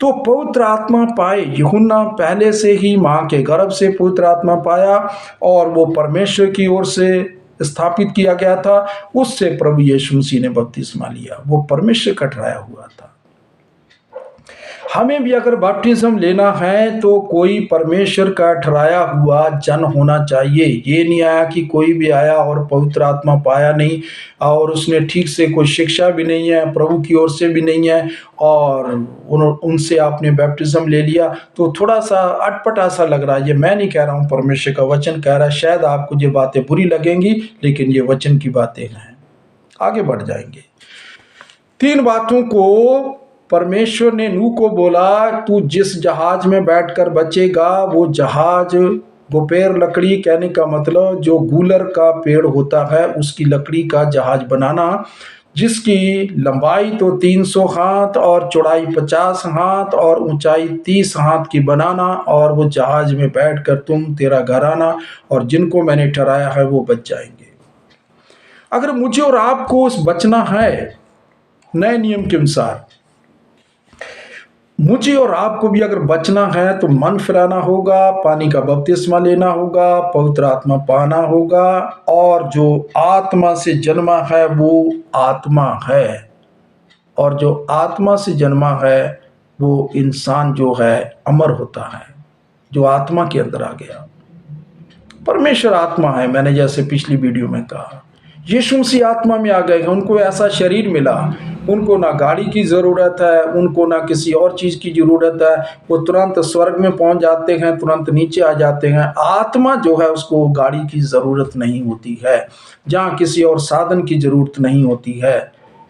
तो पवित्र आत्मा पाए यूहन्ना पहले से ही मां के गर्भ से पवित्र आत्मा पाया, और वो परमेश्वर की ओर से स्थापित किया गया था। उससे प्रभु यीशु मसीह ने बपतिस्मा लिया। वो परमेश्वर का ठहराया हुआ था। हमें भी अगर बपतिस्म लेना है तो कोई परमेश्वर का ठहराया हुआ जन होना चाहिए। ये नहीं आया कि कोई भी आया और पवित्र आत्मा पाया नहीं, और उसने ठीक से कोई शिक्षा भी नहीं है, प्रभु की ओर से भी नहीं है, और उनसे आपने बपतिस्म ले लिया, तो थोड़ा सा अटपटा सा लग रहा है। ये मैं नहीं कह रहा हूँ, परमेश्वर का वचन कह रहा है। शायद आपको ये बातें बुरी लगेंगी, लेकिन ये वचन की बातें हैं। आगे बढ़ जाएंगे। 3 बातों को परमेश्वर ने नूह को बोला, तू जिस जहाज में बैठकर बचेगा वो जहाज गोपेर लकड़ी, कहने का मतलब जो गूलर का पेड़ होता है उसकी लकड़ी का जहाज बनाना, जिसकी लंबाई तो 300 हाथ और चौड़ाई 50 हाथ और ऊंचाई 30 हाथ की बनाना, और वो जहाज में बैठकर तुम, तेरा घराना और जिनको मैंने ठहराया है वो बच जाएंगे। अगर मुझे और आपको उस बचना है नए नियम के अनुसार, मुझे और आपको भी अगर बचना है तो मन फिराना होगा, पानी का बपतिस्मा लेना होगा, पवित्र आत्मा पाना होगा, और जो आत्मा से जन्मा है वो आत्मा है, और जो आत्मा से जन्मा है वो इंसान जो है अमर होता है, जो आत्मा के अंदर आ गया। परमेश्वर आत्मा है। मैंने जैसे पिछली वीडियो में कहा, यीशु मसीह आत्मा में आ गए। उनको ऐसा शरीर मिला, उनको ना गाड़ी की ज़रूरत है, उनको ना किसी और चीज़ की ज़रूरत है। वो तुरंत स्वर्ग में पहुंच जाते हैं, तुरंत नीचे आ जाते हैं। आत्मा जो है उसको गाड़ी की ज़रूरत नहीं होती है, जहाँ किसी और साधन की ज़रूरत नहीं होती है।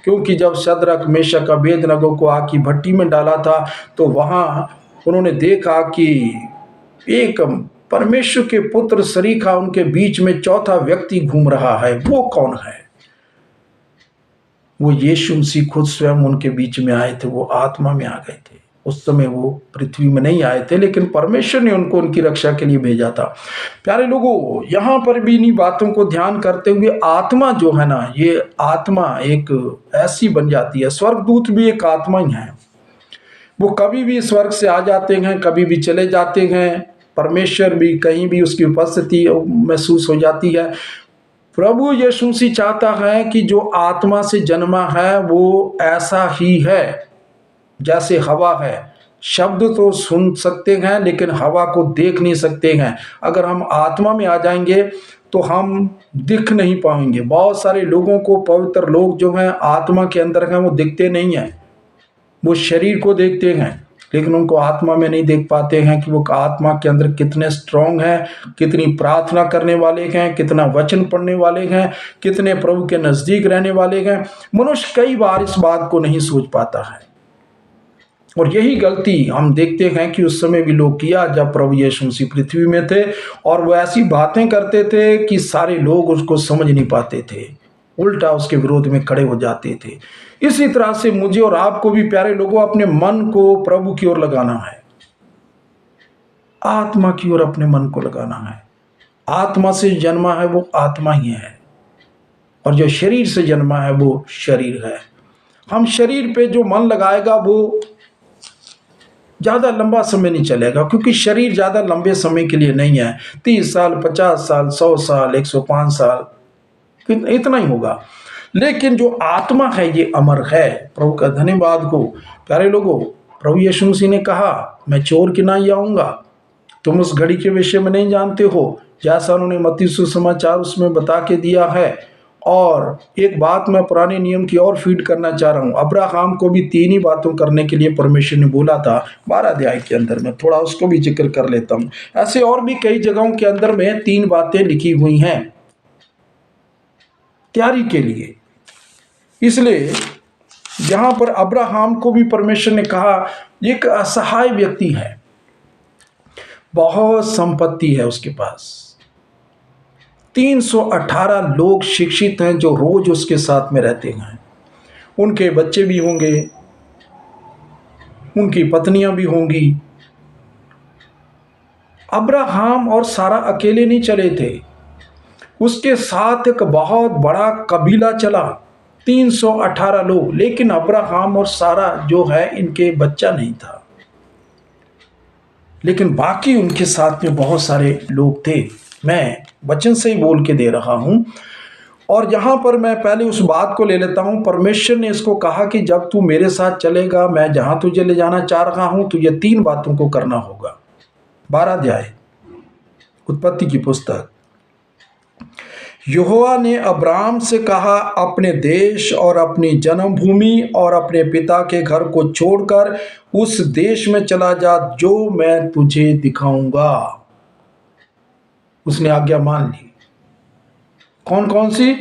क्योंकि जब शद्रक मेशक अबेदनगो को आग की भट्टी में डाला था तो वहाँ उन्होंने देखा कि एक परमेश्वर के पुत्र सरीखा उनके बीच में चौथा व्यक्ति घूम रहा है। वो कौन है? वो यीशु मसीह खुद स्वयं उनके बीच में आए थे। वो आत्मा में आ गए थे। उस समय वो पृथ्वी में नहीं आए थे, लेकिन परमेश्वर ने उनको उनकी रक्षा के लिए भेजा था। प्यारे लोगों, यहाँ पर भी इन्हीं बातों को ध्यान करते हुए आत्मा जो है ना, ये आत्मा एक ऐसी बन जाती है। स्वर्गदूत भी एक आत्मा ही है। वो कभी भी स्वर्ग से आ जाते हैं, कभी भी चले जाते हैं। परमेश्वर भी कहीं भी उसकी उपस्थिति महसूस हो जाती है। प्रभु यीशु मसीह चाहता है कि जो आत्मा से जन्मा है वो ऐसा ही है जैसे हवा है। शब्द तो सुन सकते हैं लेकिन हवा को देख नहीं सकते हैं। अगर हम आत्मा में आ जाएंगे तो हम दिख नहीं पाएंगे। बहुत सारे लोगों को, पवित्र लोग जो हैं आत्मा के अंदर हैं, वो दिखते नहीं हैं। वो शरीर को देखते हैं लेकिन उनको आत्मा में नहीं देख पाते हैं कि वो आत्मा के अंदर कितने स्ट्रांग हैं, कितनी प्रार्थना करने वाले हैं, कितना वचन पढ़ने वाले हैं, कितने प्रभु के नज़दीक रहने वाले हैं। मनुष्य कई बार इस बात को नहीं सोच पाता है, और यही गलती हम देखते हैं कि उस समय भी लोग किया जब प्रभु यीशु मसीह पृथ्वी में थे, और वो ऐसी बातें करते थे कि सारे लोग उसको समझ नहीं पाते थे, उल्टा उसके विरोध में खड़े हो जाते थे। इसी तरह से मुझे और आपको भी प्यारे लोगों अपने मन को प्रभु की ओर लगाना है। आत्मा की ओर अपने मन को लगाना है। आत्मा से जन्मा है वो आत्मा ही है, और जो शरीर से जन्मा है वो शरीर है। हम शरीर पे जो मन लगाएगा वो ज़्यादा लंबा समय नहीं चलेगा, क्योंकि शरीर ज़्यादा लंबे समय के लिए नहीं है। 30 साल, 50 साल, 100 साल, 105 साल, इतना ही होगा। लेकिन जो आत्मा है ये अमर है। प्रभु का धन्यवाद हो। प्यारे लोगों, प्रभु यीशु मसीह ने कहा, मैं चोर की नाई आऊँगा, तुम उस घड़ी के विषय में नहीं जानते हो, जैसा उन्होंने मत्ती सुसमाचार उसमें बता के दिया है। और एक बात मैं पुराने नियम की और फीड करना चाह रहा हूँ। अब्राहम को भी 3 ही बातों करने के लिए परमेश्वर ने बोला था 12 अध्याय के अंदर में, थोड़ा उसको भी जिक्र कर लेता हूँ। ऐसे और भी कई जगहों के अंदर में 3 बातें लिखी हुई हैं तैयारी के लिए। इसलिए यहाँ पर अब्राहम को भी परमेश्वर ने कहा, एक असहाय व्यक्ति है, बहुत संपत्ति है उसके पास, 318 लोग शिक्षित हैं जो रोज उसके साथ में रहते हैं, उनके बच्चे भी होंगे, उनकी पत्नियां भी होंगी। अब्राहम और सारा अकेले नहीं चले थे, उसके साथ एक बहुत बड़ा कबीला चला, 318 लोग। लेकिन अब्राहम और सारा जो है इनके बच्चा नहीं था, लेकिन बाकी उनके साथ में बहुत सारे लोग थे। मैं वचन से ही बोल के दे रहा हूं। और यहां पर मैं पहले उस बात को ले लेता हूं। परमेश्वर ने इसको कहा कि जब तू मेरे साथ चलेगा, मैं जहां तुझे ले जाना चाह रहा हूं, तो ये 3 बातों को करना होगा। 12 अध्याय उत्पत्ति की पुस्तक। यहोवा ने अब्राम से कहा, अपने देश और अपनी जन्मभूमि और अपने पिता के घर को छोड़कर उस देश में चला जा जो मैं तुझे दिखाऊंगा। उसने आज्ञा मान ली। कौन कौन सी?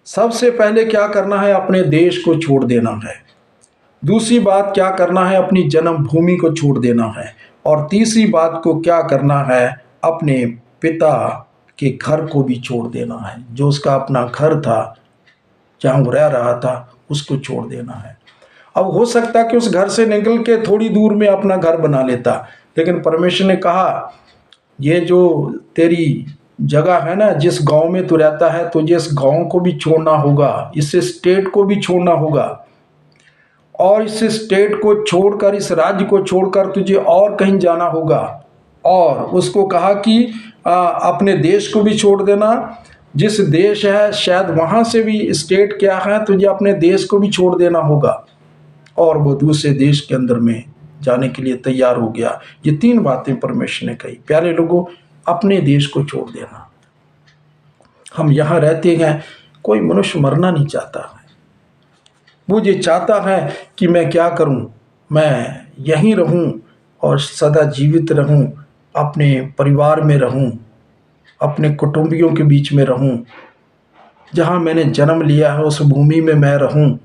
सबसे पहले क्या करना है? अपने देश को छोड़ देना है। दूसरी बात क्या करना है? अपनी जन्मभूमि को छोड़ देना है। और तीसरी बात को क्या करना है? अपने पिता के घर को भी छोड़ देना है। जो उसका अपना घर था, जहाँ वो रह रहा था, उसको छोड़ देना है। अब हो सकता है कि उस घर से निकल के थोड़ी दूर में अपना घर बना लेता, लेकिन परमेश्वर ने कहा, ये जो तेरी जगह है ना, जिस गांव में तू रहता है, तुझे इस गांव को भी छोड़ना होगा, इस स्टेट को भी छोड़ना होगा, और इस स्टेट को छोड़कर, इस राज्य को छोड़कर तुझे और कहीं जाना होगा। और उसको कहा कि अपने देश को भी छोड़ देना, जिस देश है शायद वहाँ से भी स्टेट क्या है, तुझे अपने देश को भी छोड़ देना होगा। और वो दूसरे देश के अंदर में जाने के लिए तैयार हो गया। ये 3 बातें परमेश्वर ने कही। प्यारे लोगों, अपने देश को छोड़ देना। हम यहाँ रहते हैं, कोई मनुष्य मरना नहीं चाहता है। वो ये चाहता है कि मैं क्या करूं, मैं यहीं रहूं और सदा जीवित रहूं, अपने परिवार में रहूं, अपने कुटुंबियों के बीच में रहूं, जहां मैंने जन्म लिया है उस भूमि में मैं रहूं,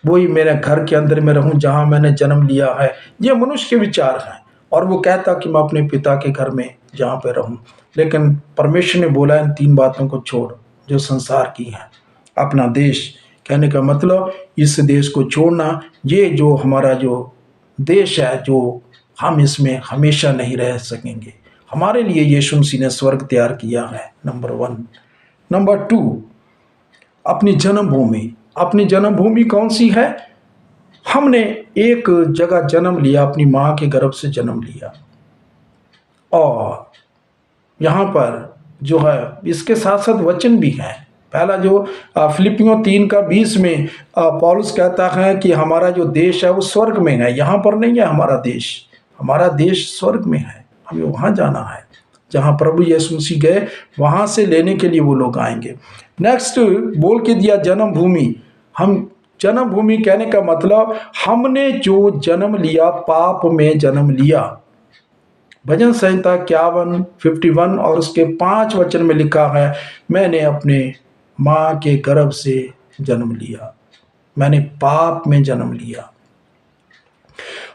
वही मेरे घर के अंदर में रहूं जहां मैंने जन्म लिया है। ये मनुष्य के विचार हैं। और वो कहता कि मैं अपने पिता के घर में जहाँ पे रहूं। लेकिन परमेश्वर ने बोला, इन 3 बातों को छोड़ जो संसार की हैं। अपना देश, कहने का मतलब इस देश को छोड़ना। ये जो हमारा जो देश है, जो हम इसमें हमेशा नहीं रह सकेंगे। हमारे लिए यीशु मसीह ने स्वर्ग तैयार किया है, नंबर 1। नंबर 2, अपनी जन्मभूमि। अपनी जन्मभूमि कौन सी है? हमने एक जगह जन्म लिया, अपनी माँ के गर्भ से जन्म लिया। और यहाँ पर जो है, इसके साथ साथ वचन भी है। पहला जो फिलिपियों 3:20 में पौलुस कहता है कि हमारा जो देश है वो स्वर्ग में है, यहाँ पर नहीं है हमारा देश। हमारा देश स्वर्ग में है, हमें वहाँ जाना है जहाँ प्रभु यीशु मसीह गए, वहाँ से लेने के लिए वो लोग आएंगे। नेक्स्ट बोल के दिया जन्मभूमि। हम जन्मभूमि कहने का मतलब हमने जो जन्म लिया, पाप में जन्म लिया। भजन संहिता 51 और उसके 5 वचन में लिखा है, मैंने अपने माँ के गर्भ से जन्म लिया, मैंने पाप में जन्म लिया।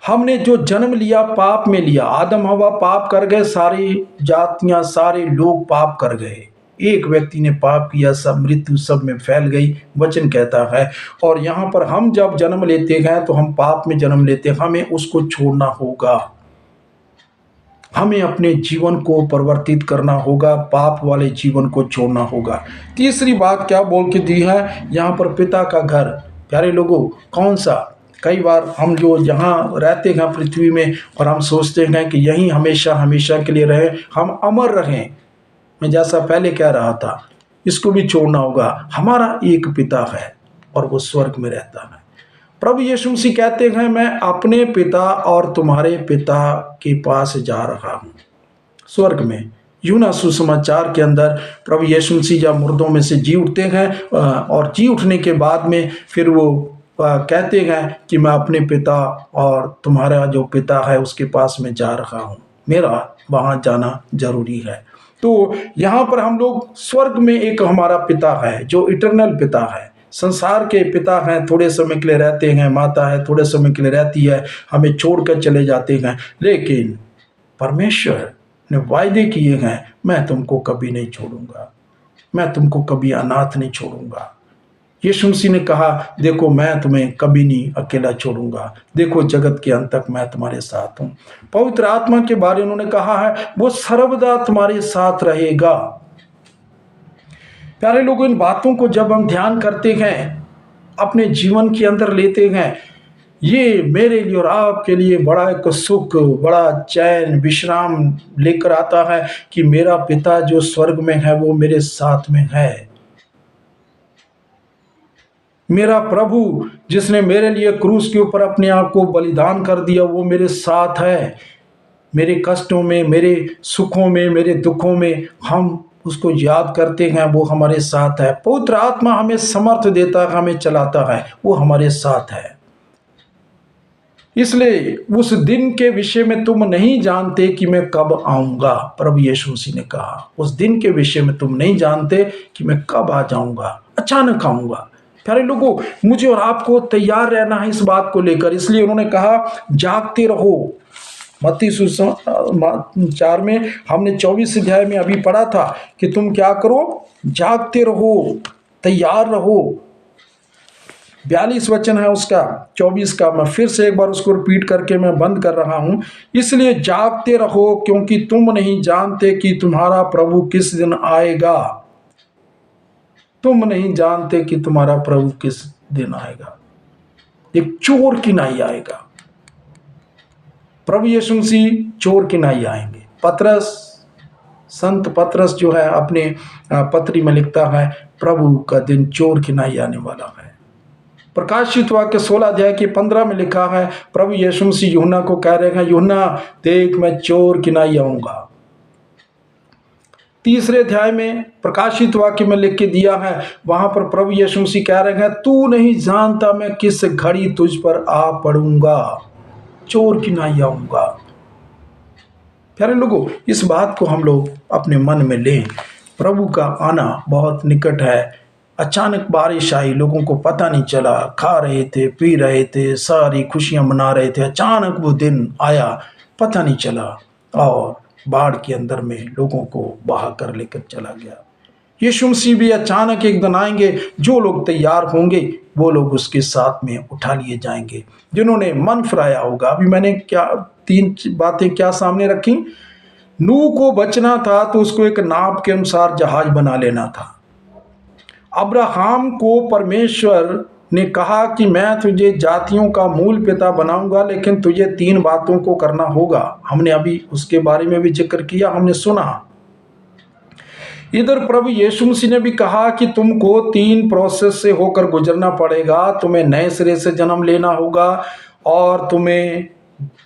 हमने जो जन्म लिया पाप में लिया। आदम हवा पाप कर गए, सारी जातियां, सारे लोग पाप कर गए। एक व्यक्ति ने पाप किया, सब मृत्यु सब में फैल गई, वचन कहता है। और यहाँ पर हम जब जन्म लेते हैं तो हम पाप में जन्म लेते हैं, हमें उसको छोड़ना होगा। हमें अपने जीवन को परिवर्तित करना होगा, पाप वाले जीवन को छोड़ना होगा। तीसरी बात क्या बोल के दी है यहाँ पर, पिता का घर। प्यारे लोगों, कौन सा? कई बार हम जो यहाँ रहते हैं पृथ्वी में, और हम सोचते हैं कि यहीं हमेशा हमेशा के लिए रहे, हम अमर रहें। मैं जैसा पहले कह रहा था, इसको भी छोड़ना होगा। हमारा एक पिता है और वो स्वर्ग में रहता है। प्रभु यीशु मसीह कहते हैं, मैं अपने पिता और तुम्हारे पिता के पास जा रहा हूँ स्वर्ग में। यूना सुसमाचार के अंदर प्रभु यीशु मसीह जब मुर्दों में से जी उठते हैं, और जी उठने के बाद में फिर वो कहते हैं कि मैं अपने पिता और तुम्हारा जो पिता है उसके पास में जा रहा हूँ, मेरा वहाँ जाना जरूरी है। तो यहाँ पर हम लोग स्वर्ग में एक हमारा पिता है जो इटर्नल पिता है। संसार के पिता हैं, थोड़े समय के लिए रहते हैं, माता है थोड़े समय के लिए रहती है, हमें छोड़कर चले जाते हैं। लेकिन परमेश्वर ने वायदे किए हैं, मैं तुमको कभी नहीं छोड़ूंगा, मैं तुमको कभी अनाथ नहीं छोड़ूंगा। यीशु मसीह ने कहा, देखो मैं तुम्हें कभी नहीं अकेला छोड़ूंगा, देखो जगत के अंत तक मैं तुम्हारे साथ हूँ। पवित्र आत्मा के बारे में उन्होंने कहा है, वो सर्वदा तुम्हारे साथ रहेगा। प्यारे लोगों, इन बातों को जब हम ध्यान करते हैं, अपने जीवन के अंदर लेते हैं, ये मेरे लिए और आपके लिए बड़ा एक सुख, बड़ा चैन, विश्राम लेकर आता है कि मेरा पिता जो स्वर्ग में है वो मेरे साथ में है। मेरा प्रभु जिसने मेरे लिए क्रूस के ऊपर अपने आप को बलिदान कर दिया वो मेरे साथ है। मेरे कष्टों में, मेरे सुखों में, मेरे दुखों में हम उसको याद करते हैं, वो हमारे साथ है। पवित्र आत्मा हमें समर्थ देता है, हमें चलाता है, वो हमारे साथ है। इसलिए उस दिन के विषय में तुम नहीं जानते कि मैं कब आऊंगा। प्रभु यीशु मसीह ने कहा, उस दिन के विषय में तुम नहीं जानते कि मैं कब आ जाऊंगा, अचानक आऊंगा। प्यारे लोगों, मुझे और आपको तैयार रहना है इस बात को लेकर। इसलिए उन्होंने कहा, जागते रहो। मत्ती सुसमाचार में हमने 24 अध्याय में अभी पढ़ा था कि तुम क्या करो, जागते रहो, तैयार रहो। 42 वचन है उसका, 24 का। मैं फिर से एक बार उसको रिपीट करके मैं बंद कर रहा हूं। इसलिए जागते रहो, क्योंकि तुम नहीं जानते कि तुम्हारा प्रभु किस दिन आएगा। तुम नहीं जानते कि तुम्हारा प्रभु किस दिन आएगा। एक चोर की नाई आएगा। प्रभु यीशु मसीह चोर की नाई आएंगे। पतरस, संत पतरस जो है अपने पत्री में लिखता है, प्रभु का दिन चोर की नाई आने वाला है। प्रकाशित वाक्य 16 अध्याय के 15 में लिखा है, प्रभु यीशु मसीह यूहन्ना को कह रहे हैं, यूहन्ना देख मैं चोर की नाई आऊंगा। तीसरे अध्याय में प्रकाशित वाक्य में लिख के दिया है, वहां पर प्रभु यीशु मसीह कह रहे हैं, तू नहीं जानता मैं किस घड़ी तुझ पर आ पड़ूंगा, चोर की नाई आऊंगा। प्यारे लोगों, इस बात को हम लोग अपने मन में लें। प्रभु का आना बहुत निकट है। अचानक बारिश आई, लोगों को पता नहीं चला, खा रहे थे, पी रहे थे, सारी खुशियां मना रहे थे, अचानक वो दिन आया, पता नहीं चला, और बाढ़ के अंदर में लोगों को बहा कर लेकर चला गया। यीशु मसीह भी अचानक एक दिन आएंगे। जो लोग तैयार होंगे वो लोग उसके साथ में उठा लिए जाएंगे। जिन्होंने मन फिराया होगा, अभी मैंने क्या 3 बातें क्या सामने रखी। नूह को बचना था तो उसको एक नाप के अनुसार जहाज बना लेना था। अब्राहम को परमेश्वर ने कहा कि मैं तुझे जातियों का मूल पिता बनाऊंगा, लेकिन तुझे 3 बातों को करना होगा। हमने अभी उसके बारे में भी जिक्र किया, हमने सुना। इधर प्रभु यीशु मसीह ने भी कहा कि तुमको 3 प्रोसेस से होकर गुजरना पड़ेगा। तुम्हें नए सिरे से जन्म लेना होगा, और तुम्हें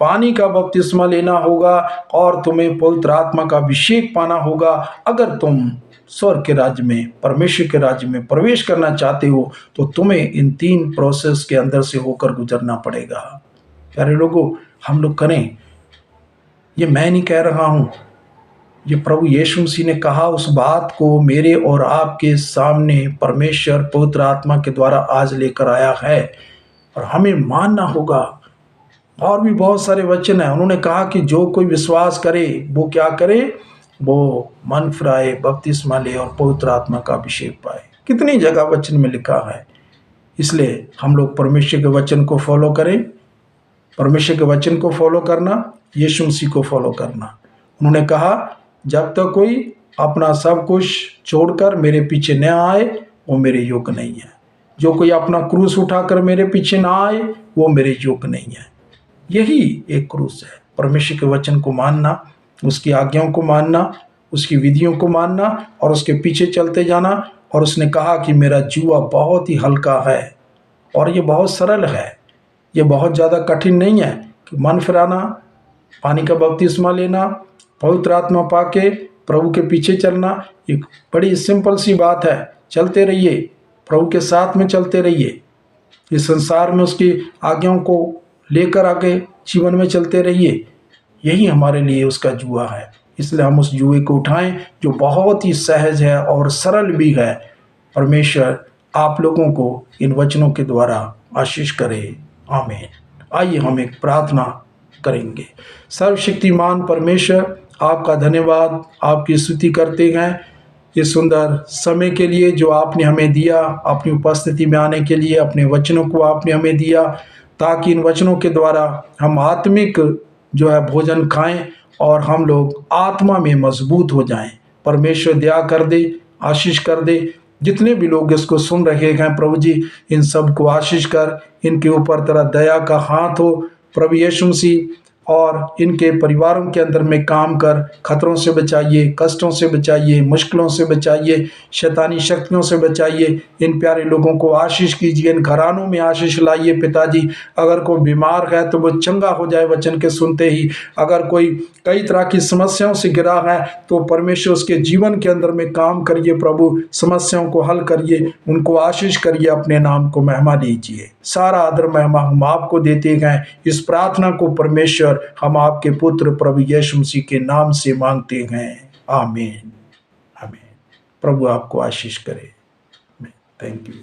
पानी का बपतिस्मा लेना होगा, और तुम्हें पवित्र आत्मा का अभिषेक पाना होगा। अगर तुम स्वर्ग के राज्य में, परमेश्वर के राज्य में प्रवेश करना चाहते हो तो तुम्हें इन 3 प्रोसेस के अंदर से होकर गुजरना पड़ेगा। प्यारे लोगों, हम लोग करें। ये मैं नहीं कह रहा हूं, ये प्रभु यीशु मसीह ने कहा। उस बात को मेरे और आपके सामने परमेश्वर पवित्र आत्मा के द्वारा आज लेकर आया है, और हमें मानना होगा। और भी बहुत सारे वचन हैं। उन्होंने कहा कि जो कोई विश्वास करे वो क्या करे, वो मन फिराए, बपतिस्मा ले और पवित्र आत्मा का अभिषेक पाए। कितनी जगह वचन में लिखा है। इसलिए हम लोग परमेश्वर के वचन को फॉलो करें। परमेश्वर के वचन को फॉलो करना, यीशु मसीह को फॉलो करना, उन्होंने कहा, जब तक कोई अपना सब कुछ छोड़कर मेरे पीछे न आए वो मेरे योग्य नहीं है। जो कोई अपना क्रूस उठाकर मेरे पीछे ना आए वो मेरे योग्य नहीं है। यही एक क्रूस है, परमेश्वर के वचन को मानना, उसकी आज्ञाओं को मानना, उसकी विधियों को मानना और उसके पीछे चलते जाना। और उसने कहा कि मेरा जुआ बहुत ही हल्का है और ये बहुत सरल है, ये बहुत ज़्यादा कठिन नहीं है कि मन फिराना, पानी का बपतिस्मा लेना, पवित्र आत्मा पाके प्रभु के पीछे चलना। एक बड़ी सिंपल सी बात है। चलते रहिए, प्रभु के साथ में चलते रहिए, इस संसार में उसकी आज्ञाओं को लेकर आगे जीवन में चलते रहिए। यही हमारे लिए उसका जुआ है। इसलिए हम उस जुए को उठाएं जो बहुत ही सहज है और सरल भी है। परमेश्वर आप लोगों को इन वचनों के द्वारा आशीष करे। आमीन। आइए हम एक प्रार्थना करेंगे। सर्वशक्तिमान परमेश्वर, आपका धन्यवाद, आपकी स्तुति करते हैं इस सुंदर समय के लिए जो आपने हमें दिया, अपनी उपस्थिति में आने के लिए अपने वचनों को आपने हमें दिया, ताकि इन वचनों के द्वारा हम आत्मिक जो है भोजन खाएं और हम लोग आत्मा में मजबूत हो जाएं। परमेश्वर दया कर दे, आशीष कर दे। जितने भी लोग इसको सुन रहे हैं प्रभु जी, इन सब को आशीष कर, इनके ऊपर तेरा दया का हाथ हो प्रभु यीशु मसीह, और इनके परिवारों के अंदर में काम कर, खतरों से बचाइए, कष्टों से बचाइए, मुश्किलों से बचाइए, शैतानी शक्तियों से बचाइए। इन प्यारे लोगों को आशीष कीजिए, इन घरानों में आशीष लाइए पिताजी। अगर कोई बीमार है तो वो चंगा हो जाए वचन के सुनते ही। अगर कोई कई तरह की समस्याओं से घिरा है तो परमेश्वर उसके जीवन के अंदर में काम करिए प्रभु, समस्याओं को हल करिए, उनको आशीष करिए, अपने नाम को महिमा दीजिए। सारा आदर महिमा हम आपको देते हैं। इस प्रार्थना को परमेश्वर हम आपके पुत्र प्रभु यीशु मसीह के नाम से मांगते हैं। आमीन। आमीन। प्रभु आपको आशीष करे। Thank you.